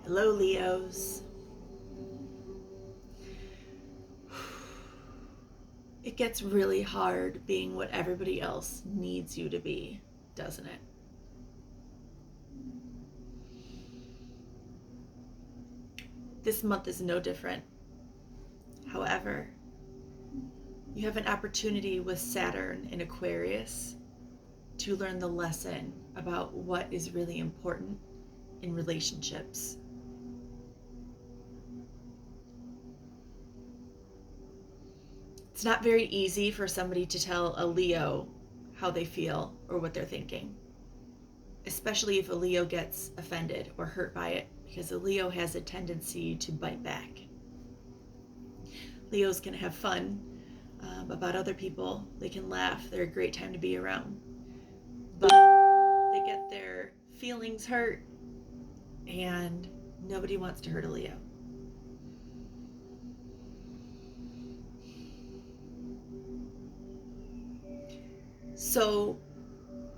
Hello, Leos. It gets really hard being what everybody else needs you to be, doesn't it? This month is no different. However, you have an opportunity with Saturn in Aquarius to learn the lesson about what is really important in relationships. It's not very easy for somebody to tell a Leo how they feel or what they're thinking, especially if a Leo gets offended or hurt by it, because a Leo has a tendency to bite back. Leos can have fun about other people. They can laugh. They're a great time to be around. But they get their feelings hurt, and nobody wants to hurt a Leo. So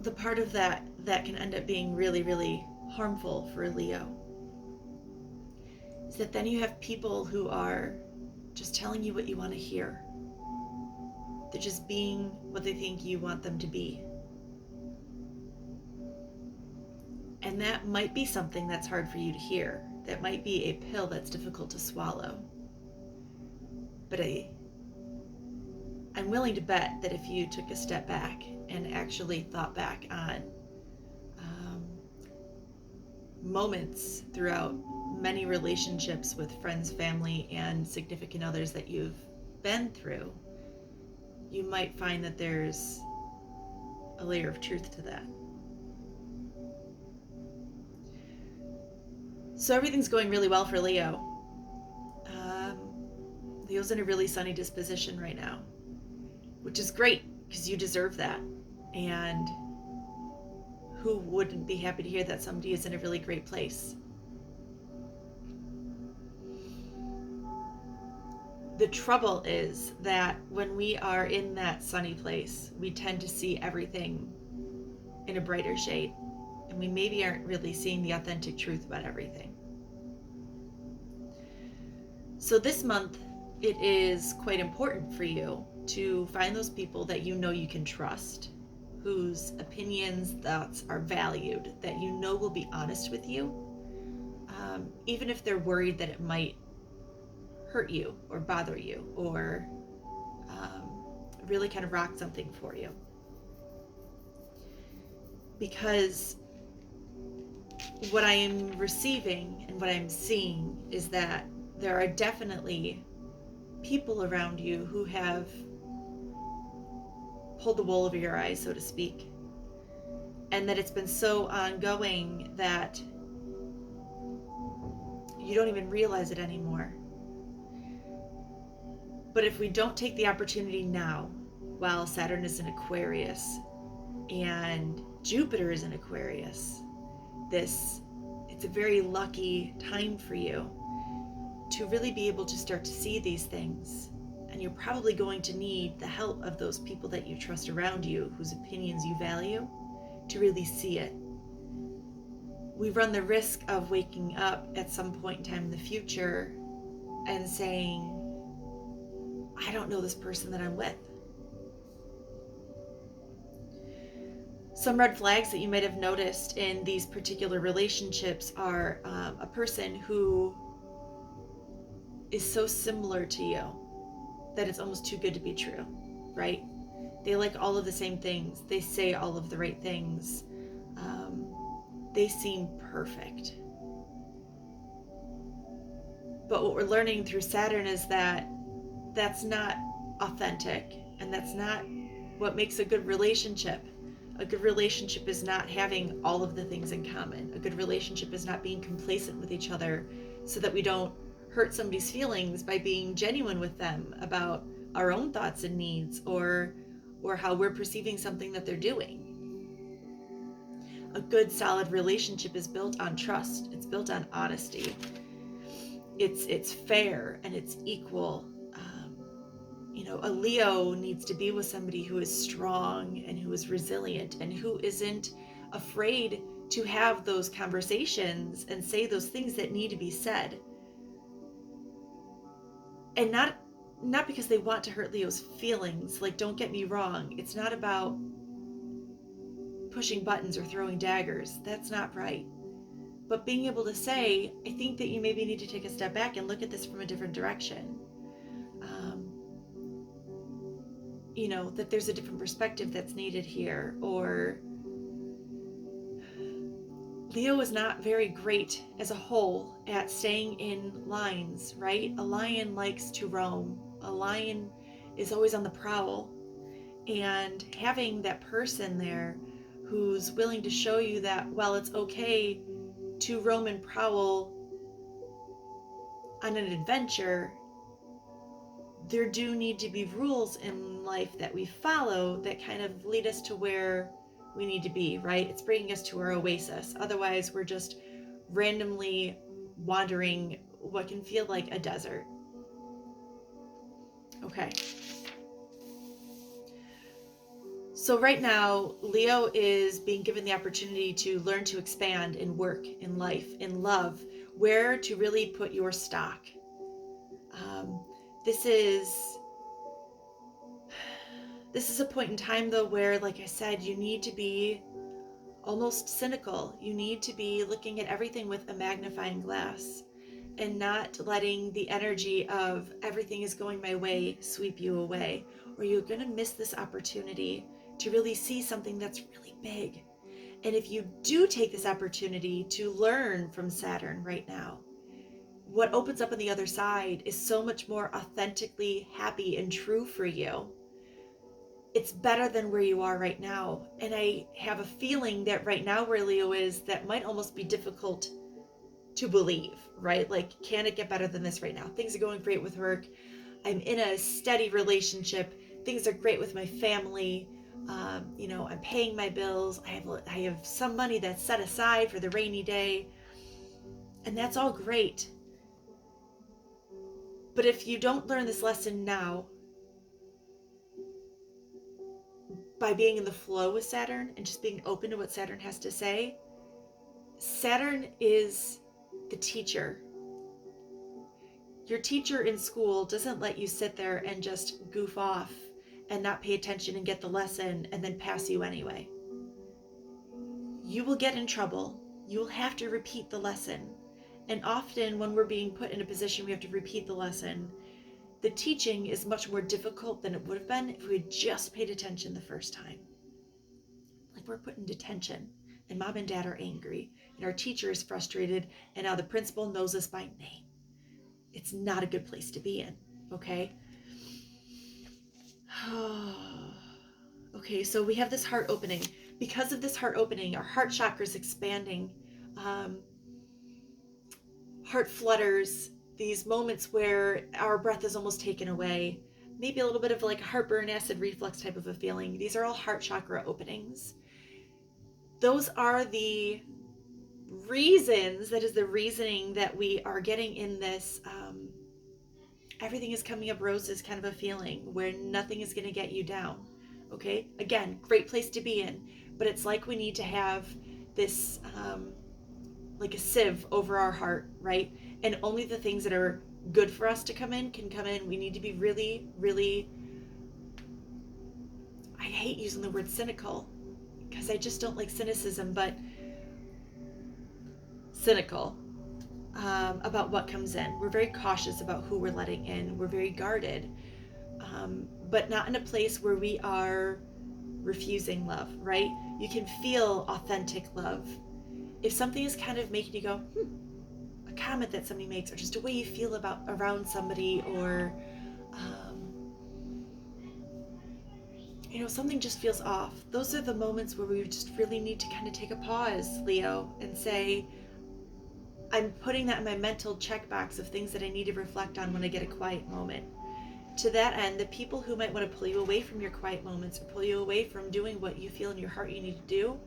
the part of that can end up being really, really harmful for a Leo is that then you have people who are just telling you what you want to hear. They're just being what they think you want them to be. And that might be something that's hard for you to hear. That might be a pill that's difficult to swallow. But I'm willing to bet that if you took a step back and actually thought back on moments throughout many relationships with friends, family, and significant others that you've been through, you might find that there's a layer of truth to that. So everything's going really well for Leo. Leo's in a really sunny disposition right now, which is great because you deserve that. And who wouldn't be happy to hear that somebody is in a really great place? The trouble is that when we are in that sunny place, we tend to see everything in a brighter shade, and we maybe aren't really seeing the authentic truth about everything. So this month, it is quite important for you to find those people that you know you can trust, whose opinions, thoughts are valued, that you know will be honest with you, even if they're worried that it might hurt you or bother you or really kind of rock something for you. Because what I am receiving and what I'm seeing is that there are definitely people around you who have pulled the wool over your eyes, so to speak, and that it's been so ongoing that you don't even realize it anymore. But if we don't take the opportunity now, while Saturn is in Aquarius and Jupiter is in Aquarius, it's a very lucky time for you to really be able to start to see these things. And you're probably going to need the help of those people that you trust around you, whose opinions you value, to really see it. We run the risk of waking up at some point in time in the future and saying, I don't know this person that I'm with. Some red flags that you might have noticed in these particular relationships are a person who is so similar to you that it's almost too good to be true, right? They like all of the same things. They say all of the right things. They seem perfect. But what we're learning through Saturn is that that's not authentic, and that's not what makes a good relationship. A good relationship is not having all of the things in common. A good relationship is not being complacent with each other so that we don't hurt somebody's feelings by being genuine with them about our own thoughts and needs or how we're perceiving something that they're doing. A good, solid relationship is built on trust. It's built on honesty. It's fair and it's equal. A Leo needs to be with somebody who is strong and who is resilient and who isn't afraid to have those conversations and say those things that need to be said. And not because they want to hurt Leo's feelings. Like, don't get me wrong. It's not about pushing buttons or throwing daggers. That's not right. But being able to say, I think that you maybe need to take a step back and look at this from a different direction. That there's a different perspective that's needed here. Or Leo is not very great as a whole at staying in lines, right? A lion likes to roam. A lion is always on the prowl. And having that person there who's willing to show you that while it's okay to roam and prowl on an adventure, there do need to be rules in life that we follow that kind of lead us to where we need to be, right? It's bringing us to our oasis. Otherwise, we're just randomly wandering what can feel like a desert. Okay. So right now, Leo is being given the opportunity to learn to expand in work, in life, in love, where to really put your stock. This is a point in time, though, where, like I said, you need to be almost cynical. You need to be looking at everything with a magnifying glass and not letting the energy of everything is going my way sweep you away, or you're going to miss this opportunity to really see something that's really big. And if you do take this opportunity to learn from Saturn right now, what opens up on the other side is so much more authentically happy and true for you. It's better than where you are right now. And I have a feeling that right now where Leo is, that might almost be difficult to believe, right? Like, can it get better than this right now? Things are going great with work. I'm in a steady relationship. Things are great with my family. I'm paying my bills. I have some money that's set aside for the rainy day. And that's all great. But if you don't learn this lesson now, by being in the flow with Saturn and just being open to what Saturn has to say, Saturn is the teacher. Your teacher in school doesn't let you sit there and just goof off and not pay attention and get the lesson and then pass you anyway. You will get in trouble. You'll have to repeat the lesson. And often when we're being put in a position we have to repeat the lesson, the teaching is much more difficult than it would have been if we had just paid attention the first time. Like, we're put in detention and mom and dad are angry and our teacher is frustrated and now the principal knows us by name. It's not a good place to be in, okay? Okay, so we have this heart opening. Because of this heart opening, our heart chakra is expanding. Heart flutters, these moments where our breath is almost taken away. Maybe a little bit of like a heartburn, acid reflux type of a feeling. These are all heart chakra openings. Those are the reasons, that is the reasoning that we are getting in this everything is coming up roses kind of a feeling where nothing is going to get you down. Okay, again, great place to be in, but it's like we need to have this like a sieve over our heart, right? And only the things that are good for us to come in can come in. We need to be really, really, I hate using the word cynical because I just don't like cynicism, but cynical about what comes in. We're very cautious about who we're letting in. We're very guarded, but not in a place where we are refusing love, right? You can feel authentic love. If something is kind of making you go, a comment that somebody makes, or just a way you feel about around somebody, or something just feels off. Those are the moments where we just really need to kind of take a pause, Leo, and say, I'm putting that in my mental checkbox of things that I need to reflect on when I get a quiet moment. To that end, the people who might want to pull you away from your quiet moments or pull you away from doing what you feel in your heart you need to do,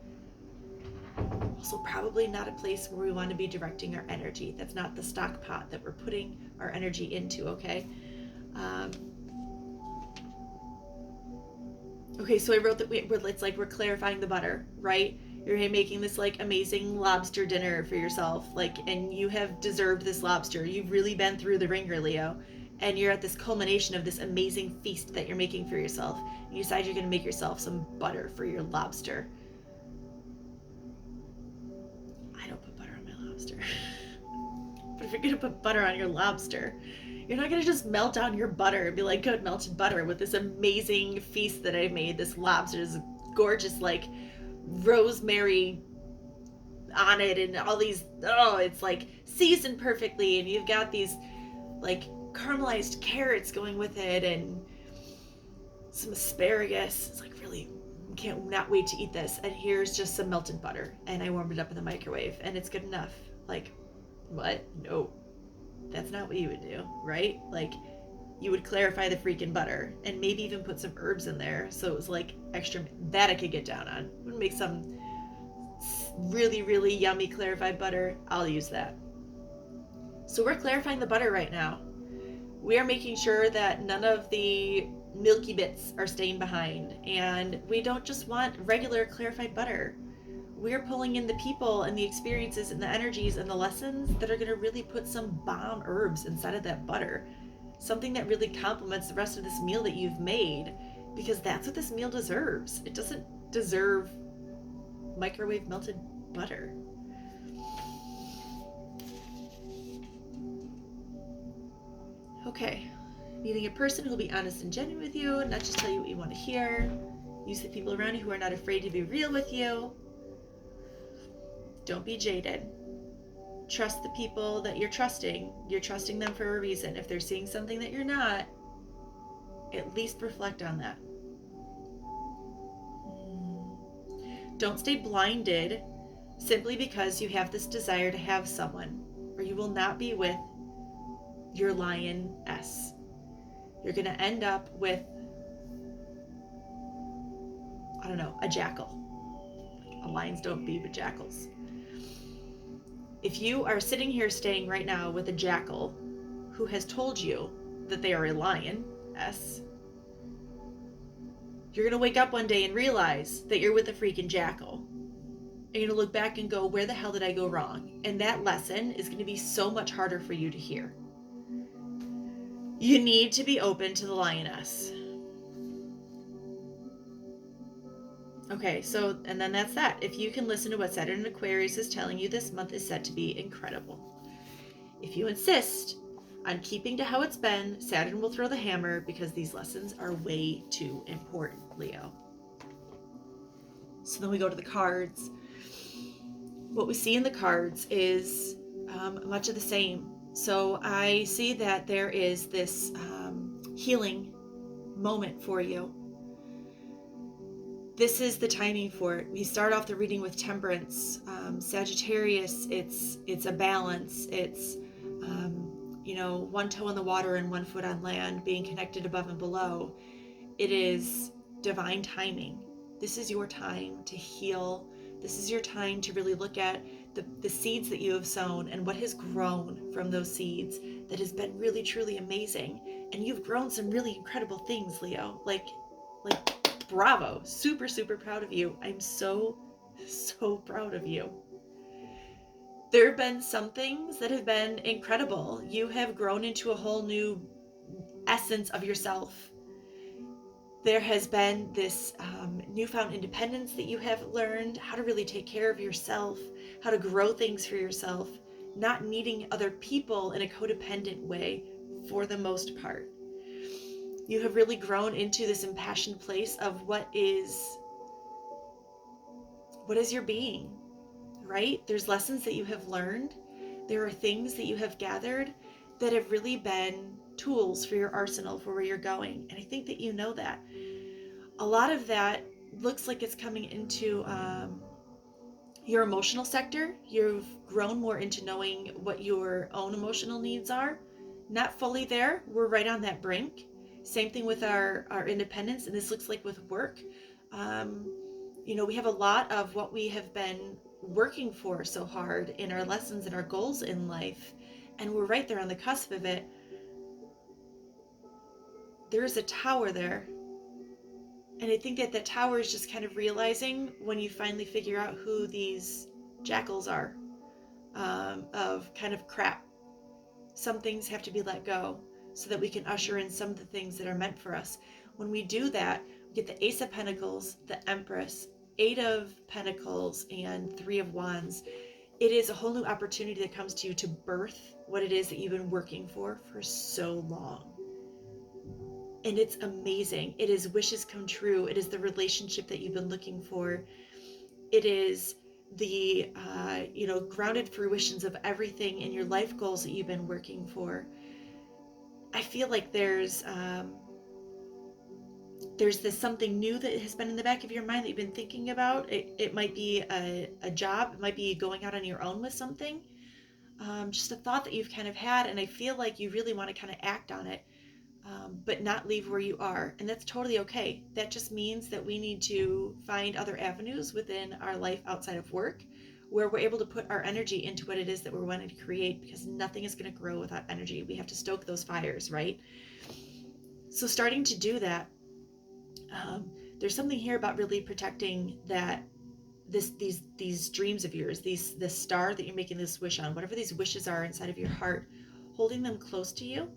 also probably not a place where we want to be directing our energy. That's not the stock pot that we're putting our energy into, okay? Okay, so I wrote that it's like we're clarifying the butter, right? You're making this like amazing lobster dinner for yourself, like, and you have deserved this lobster. You've really been through the ringer, Leo, and you're at this culmination of this amazing feast that you're making for yourself. And you decide you're going to make yourself some butter for your lobster. I don't put butter on my lobster. But if you're going to put butter on your lobster, you're not going to just melt down your butter and be like, good melted butter with this amazing feast that I made. This lobster is gorgeous, like rosemary on it and all these, oh, it's like seasoned perfectly, and you've got these like caramelized carrots going with it and some asparagus. It's like, really can't not wait to eat this. And here's just some melted butter, and I warmed it up in the microwave, and it's good enough. Like, what? No, that's not what you would do, right? Like, you would clarify the freaking butter and maybe even put some herbs in there so it was like extra. That I could get down on. Would make some really, really yummy clarified butter. I'll use that. So we're clarifying the butter right now. We are making sure that none of the milky bits are staying behind, and we don't just want regular clarified butter. We're pulling in the people and the experiences and the energies and the lessons that are going to really put some bomb herbs inside of that butter. Something that really complements the rest of this meal that you've made, because that's what this meal deserves. It doesn't deserve microwave melted butter. Okay, meeting a person who will be honest and genuine with you, not just tell you what you want to hear. Use the people around you who are not afraid to be real with you. Don't be jaded. Trust the people that you're trusting. You're trusting them for a reason. If they're seeing something that you're not, at least reflect on that. Don't stay blinded simply because you have this desire to have someone, or you will not be with your lioness. You're going to end up with, I don't know, a jackal. Lions don't be with jackals. If you are sitting here staying right now with a jackal who has told you that they are a lioness, you're going to wake up one day and realize that you're with a freaking jackal. And you're going to look back and go, where the hell did I go wrong? And that lesson is going to be so much harder for you to hear. You need to be open to the lioness. Okay, so, and then that's that. If you can listen to what Saturn in Aquarius is telling you, this month is set to be incredible. If you insist on keeping to how it's been, Saturn will throw the hammer, because these lessons are way too important, Leo. So then we go to the cards. What we see in the cards is much of the same. So I see that there is this healing moment for you. This is the timing for it. We start off the reading with Temperance. Sagittarius, it's a balance. It's, one toe in the water and 1 foot on land, being connected above and below. It is divine timing. This is your time to heal. This is your time to really look at the seeds that you have sown and what has grown from those seeds that has been really, truly amazing. And you've grown some really incredible things, Leo. Like, bravo. Super, super proud of you. I'm so, so proud of you. There have been some things that have been incredible. You have grown into a whole new essence of yourself. There has been this newfound independence that you have learned, how to really take care of yourself, how to grow things for yourself, not needing other people in a codependent way for the most part. You have really grown into this impassioned place of what is your being, right? There's lessons that you have learned. There are things that you have gathered that have really been tools for your arsenal for where you're going. And I think that you know that. A lot of that looks like it's coming into your emotional sector. You've grown more into knowing what your own emotional needs are. Not fully there. We're right on that brink. Same thing with our independence, and this looks like with work. We have a lot of what we have been working for so hard in our lessons and our goals in life, and we're right there on the cusp of it. There is a tower there, And I think that the tower is just kind of realizing when you finally figure out who these jackals are, of kind of crap. Some things have to be let go so that we can usher in some of the things that are meant for us. When we do that, we get the Ace of Pentacles, the Empress, Eight of Pentacles, and Three of Wands. It is a whole new opportunity that comes to you to birth what it is that you've been working for so long. And it's amazing. It is wishes come true. It is the relationship that you've been looking for. It is the grounded fruitions of everything in your life goals that you've been working for. I feel like there's this something new that has been in the back of your mind that you've been thinking about. It might be a job. It might be going out on your own with something. Just a thought that you've kind of had, and I feel like you really want to kind of act on it, but not leave where you are. And that's totally okay. That just means that we need to find other avenues within our life outside of work where we're able to put our energy into what it is that we're wanting to create, because nothing is going to grow without energy. We have to stoke those fires, right? So starting to do that, there's something here about really protecting that these dreams of yours, this star that you're making this wish on, whatever these wishes are inside of your heart, holding them close to you.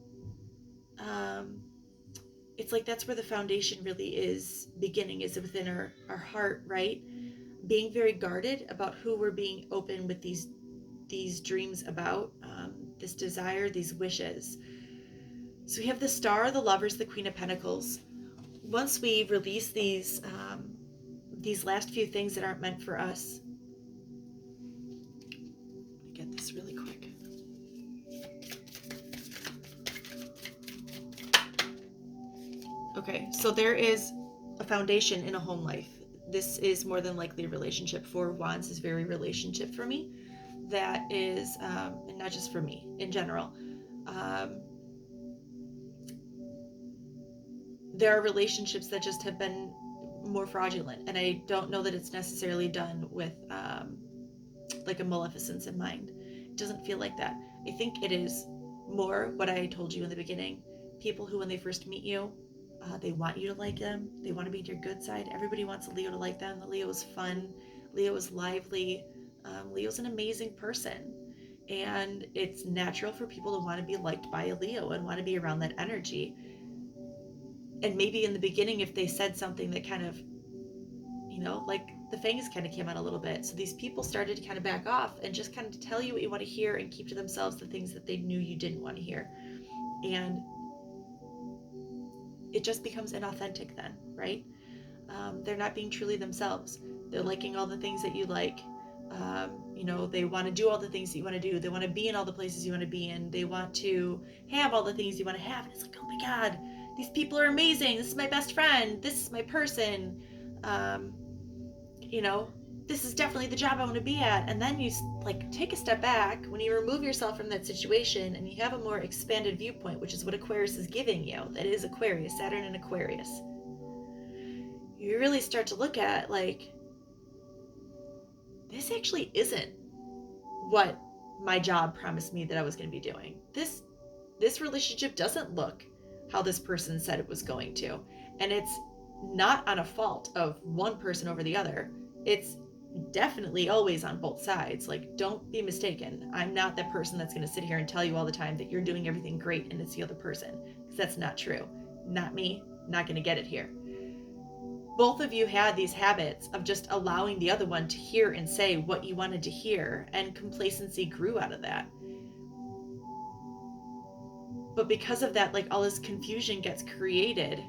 It's like that's where the foundation really is beginning, is within our heart, right? Being very guarded about who we're being open with these dreams about, this desire, these wishes. So we have the Star, the Lovers, the Queen of Pentacles. Once we release these last few things that aren't meant for us, let me get this really quick. Okay, so there is a foundation in a home life. This is more than likely a relationship. Four of Wands is very relationship for me. That is, and not just for me, in general. There are relationships that just have been more fraudulent, and I don't know that it's necessarily done with like a maleficence in mind. It doesn't feel like that. I think it is more what I told you in the beginning. People who, when they first meet you, they want you to like them. They want to be on your good side. Everybody wants a Leo to like them. The Leo is fun. Leo is lively. Leo's an amazing person. And it's natural for people to want to be liked by a Leo and want to be around that energy. And maybe in the beginning, if they said something that kind of, like the fangs kind of came out a little bit. So these people started to kind of back off and just kind of tell you what you want to hear and keep to themselves the things that they knew you didn't want to hear. And it just becomes inauthentic then, right? They're not being truly themselves. They're liking all the things that you like. They want to do all the things that you want to do. They want to be in all the places you want to be in. They want to have all the things you want to have. And it's like, oh my God, these people are amazing. This is my best friend. This is my person. This is definitely the job I want to be at. And then you take a step back when you remove yourself from that situation and you have a more expanded viewpoint, which is what Aquarius is giving you. That is Aquarius, Saturn and Aquarius. You really start to look at this actually isn't what my job promised me that I was going to be doing. This relationship doesn't look how this person said it was going to. And it's not on a fault of one person over the other. It's definitely always on both sides. Don't be mistaken. I'm not that person that's going to sit here and tell you all the time that you're doing everything great and it's the other person, because that's not true. Not me, not going to get it here. Both of you had these habits of just allowing the other one to hear and say what you wanted to hear, and complacency grew out of that. But because of that, all this confusion gets created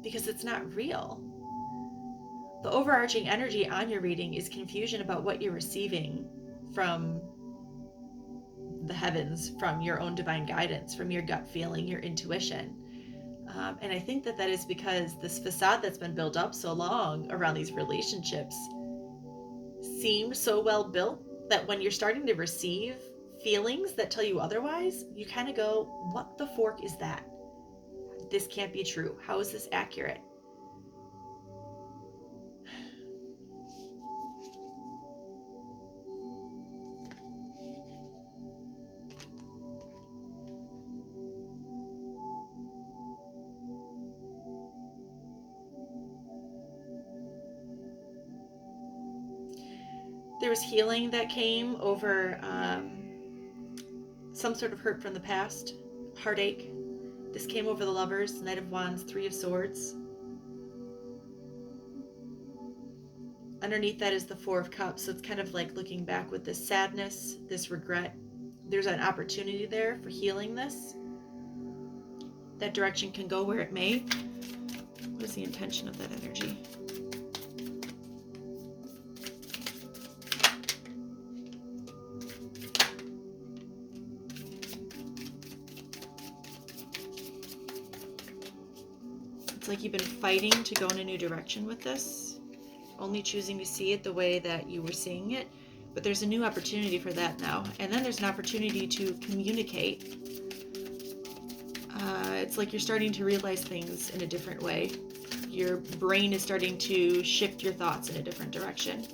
because it's not real. The overarching energy on your reading is confusion about what you're receiving from the heavens, from your own divine guidance, from your gut feeling, your intuition. And I think that is because this facade that's been built up so long around these relationships seemed so well built that when you're starting to receive feelings that tell you otherwise, you kind of go, what the fork is that? This can't be true. How is this accurate? There was healing that came over some sort of hurt from the past, heartache. This came over the Lovers, Knight of Wands, Three of Swords. Underneath that is the Four of Cups, so it's kind of like looking back with this sadness, this regret. There's an opportunity there for healing this. That direction can go where it may. What is the intention of that energy? It's like you've been fighting to go in a new direction with this, only choosing to see it the way that you were seeing it. But there's a new opportunity for that now. And then there's an opportunity to communicate. It's like you're starting to realize things in a different way. Your brain is starting to shift your thoughts in a different direction.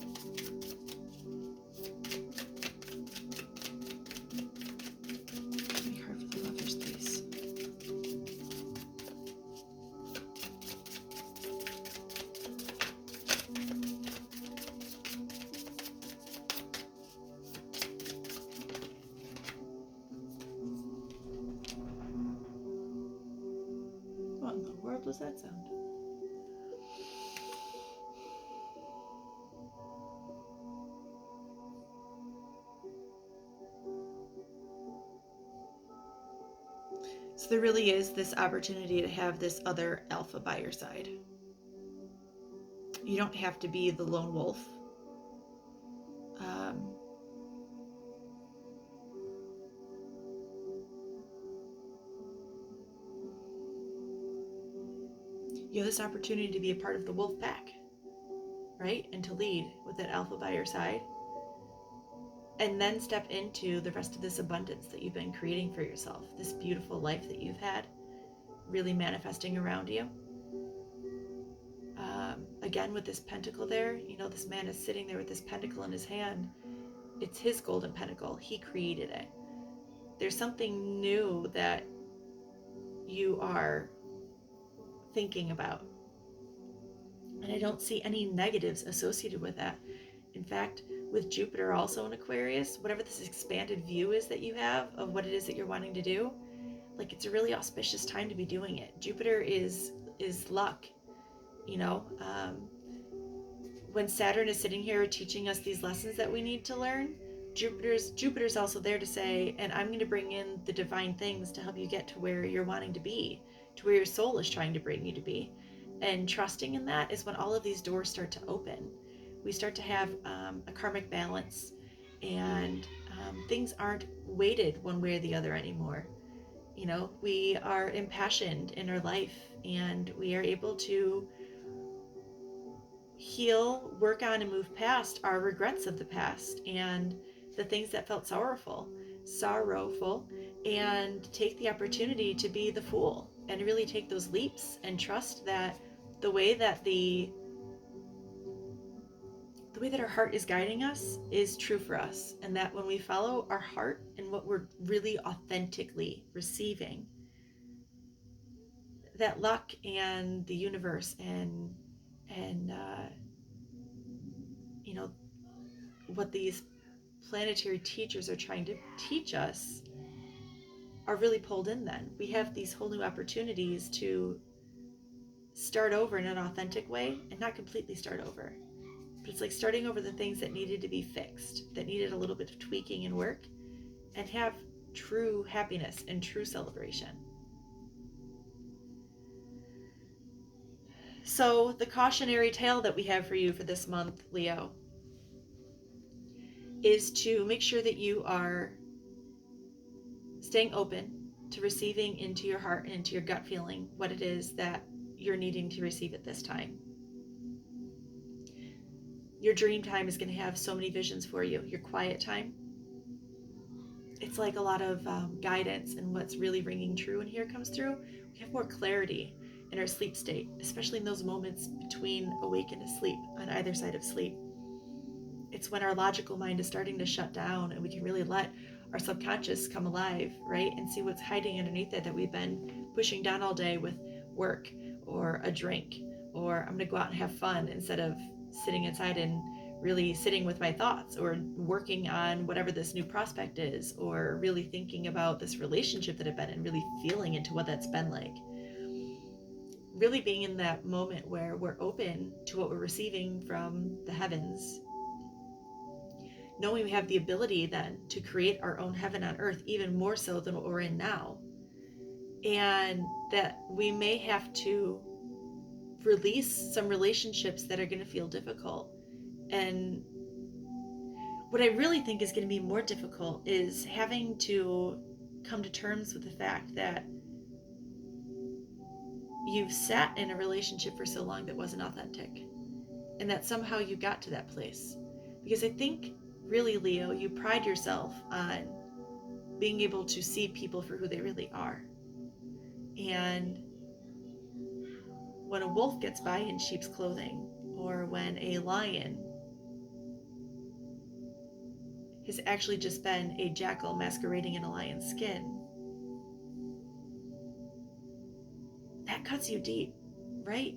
Be hard for the Lovers, please. What in the world was that sound? So there really is this opportunity to have this other alpha by your side. You don't have to be the lone wolf. You have this opportunity to be a part of the wolf pack, right? And to lead with that alpha by your side. And then step into the rest of this abundance that you've been creating for yourself. This beautiful life that you've had, really manifesting around you. Again, with this pentacle there, you know, this man is sitting there with this pentacle in his hand. It's his golden pentacle. He created it. There's something new that you are thinking about. And I don't see any negatives associated with that. In fact, with Jupiter also in Aquarius, whatever this expanded view is that you have of what it is that you're wanting to do, like, it's a really auspicious time to be doing it. Jupiter is luck, you know. When Saturn is sitting here teaching us these lessons that we need to learn, Jupiter's also there to say, and I'm going to bring in the divine things to help you get to where you're wanting to be, to where your soul is trying to bring you to be. And trusting in that is when all of these doors start to open. We start to have a karmic balance, and things aren't weighted one way or the other anymore. You know, we are impassioned in our life, and we are able to heal, work on, and move past our regrets of the past and the things that felt sorrowful, and take the opportunity to be the fool and really take those leaps and trust that the way that our heart is guiding us is true for us, and that when we follow our heart and what we're really authentically receiving, that luck and the universe and you know, what these planetary teachers are trying to teach us are really pulled in. Then we have these whole new opportunities to start over in an authentic way, and not completely start over, but it's like starting over the things that needed to be fixed, that needed a little bit of tweaking and work, and have true happiness and true celebration. So the cautionary tale that we have for you for this month, Leo, is to make sure that you are staying open to receiving into your heart and into your gut feeling what it is that you're needing to receive at this time. Your dream time is going to have so many visions for you. Your quiet time, it's like a lot of guidance, and what's really ringing true in here comes through. We have more clarity in our sleep state, especially in those moments between awake and asleep, on either side of sleep. It's when our logical mind is starting to shut down, and we can really let our subconscious come alive, right? And see what's hiding underneath it that we've been pushing down all day with work or a drink, or I'm going to go out and have fun, instead of sitting inside and really sitting with my thoughts, or working on whatever this new prospect is, or really thinking about this relationship that I've been in, really feeling into what that's been like. Really being in that moment where we're open to what we're receiving from the heavens, knowing we have the ability then to create our own heaven on earth, even more so than what we're in now, and that we may have to release some relationships that are going to feel difficult. And what I really think is going to be more difficult is having to come to terms with the fact that you've sat in a relationship for so long that wasn't authentic, and that somehow you got to that place. Because I think, really, Leo, you pride yourself on being able to see people for who they really are. And when a wolf gets by in sheep's clothing, or when a lion has actually just been a jackal masquerading in a lion's skin, that cuts you deep, right?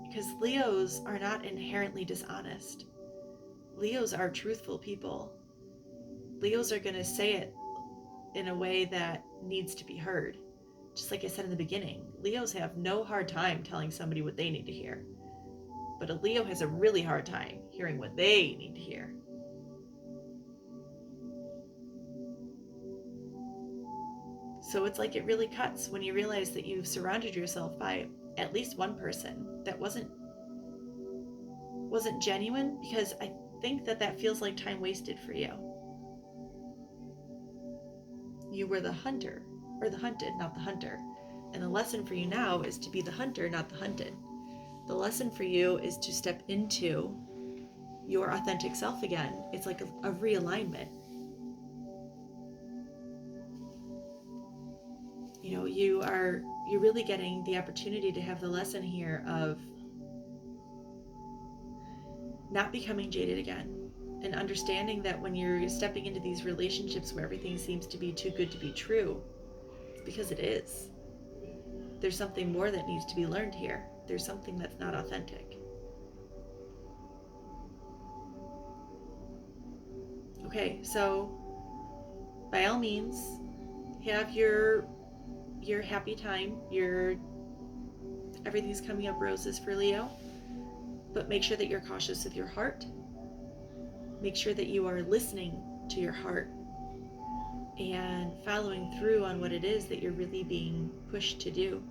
Because Leos are not inherently dishonest. Leos are truthful people. Leos are going to say it in a way that needs to be heard. Just like I said in the beginning, Leos have no hard time telling somebody what they need to hear. But a Leo has a really hard time hearing what they need to hear. So it's like it really cuts when you realize that you've surrounded yourself by at least one person that wasn't genuine, because I think that feels like time wasted for you. You were the hunter, or the hunted, not the hunter. And the lesson for you now is to be the hunter, not the hunted. The lesson for you is to step into your authentic self again. It's like a realignment. You know, you're really getting the opportunity to have the lesson here of not becoming jaded again, and understanding that when you're stepping into these relationships where everything seems to be too good to be true, it's because it is. There's something more that needs to be learned here. There's something that's not authentic. Okay, so by all means, have your happy time, everything's coming up roses for Leo, but make sure that you're cautious with your heart. Make sure that you are listening to your heart and following through on what it is that you're really being pushed to do.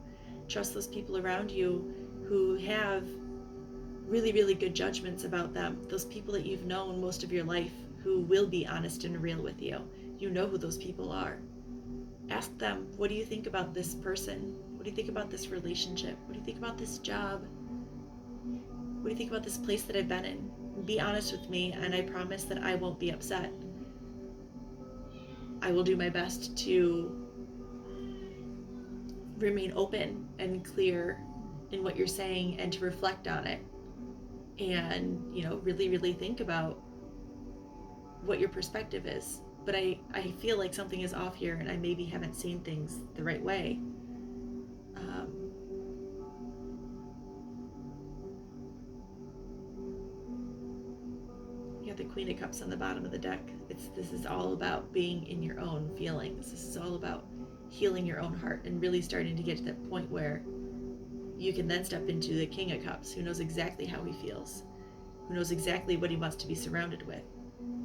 Trust those people around you who have really, really good judgments about them. Those people that you've known most of your life who will be honest and real with you. You know who those people are. Ask them, what do you think about this person? What do you think about this relationship? What do you think about this job? What do you think about this place that I've been in? Be honest with me, and I promise that I won't be upset. I will do my best to remain open and clear in what you're saying, and to reflect on it, and really, really think about what your perspective is. But I feel like something is off here, and I maybe haven't seen things the right way. You have the Queen of Cups on the bottom of the deck. This is all about being in your own feelings. This is all about healing your own heart and really starting to get to that point where you can then step into the King of Cups, who knows exactly how he feels, who knows exactly what he wants to be surrounded with.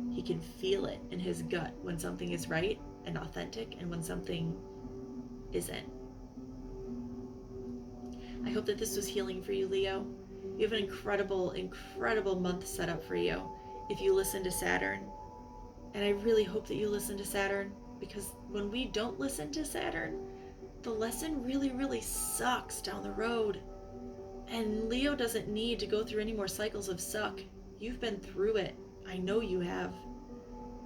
He can feel it in his gut when something is right and authentic, and when something isn't. I hope that this was healing for you, Leo. You have an incredible, incredible month set up for you if you listen to Saturn. And I really hope that you listen to Saturn, because when we don't listen to Saturn, the lesson really, really sucks down the road. And Leo doesn't need to go through any more cycles of suck. You've been through it. I know you have.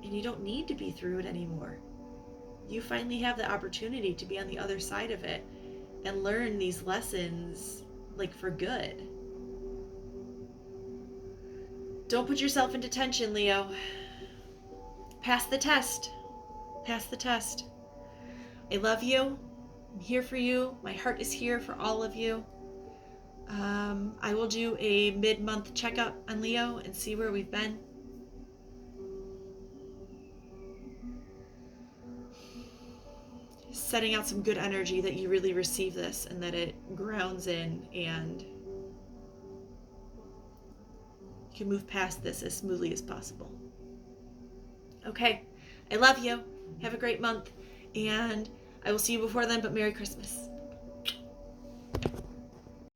And you don't need to be through it anymore. You finally have the opportunity to be on the other side of it and learn these lessons, like, for good. Don't put yourself into tension, Leo. Pass the test. Pass the test. I love you. I'm here for you. My heart is here for all of you. I will do a mid-month checkup on Leo and see where we've been. Setting out some good energy that you really receive this and that it grounds in and you can move past this as smoothly as possible. Okay, I love you. Have a great month, and I will see you before then, but Merry Christmas.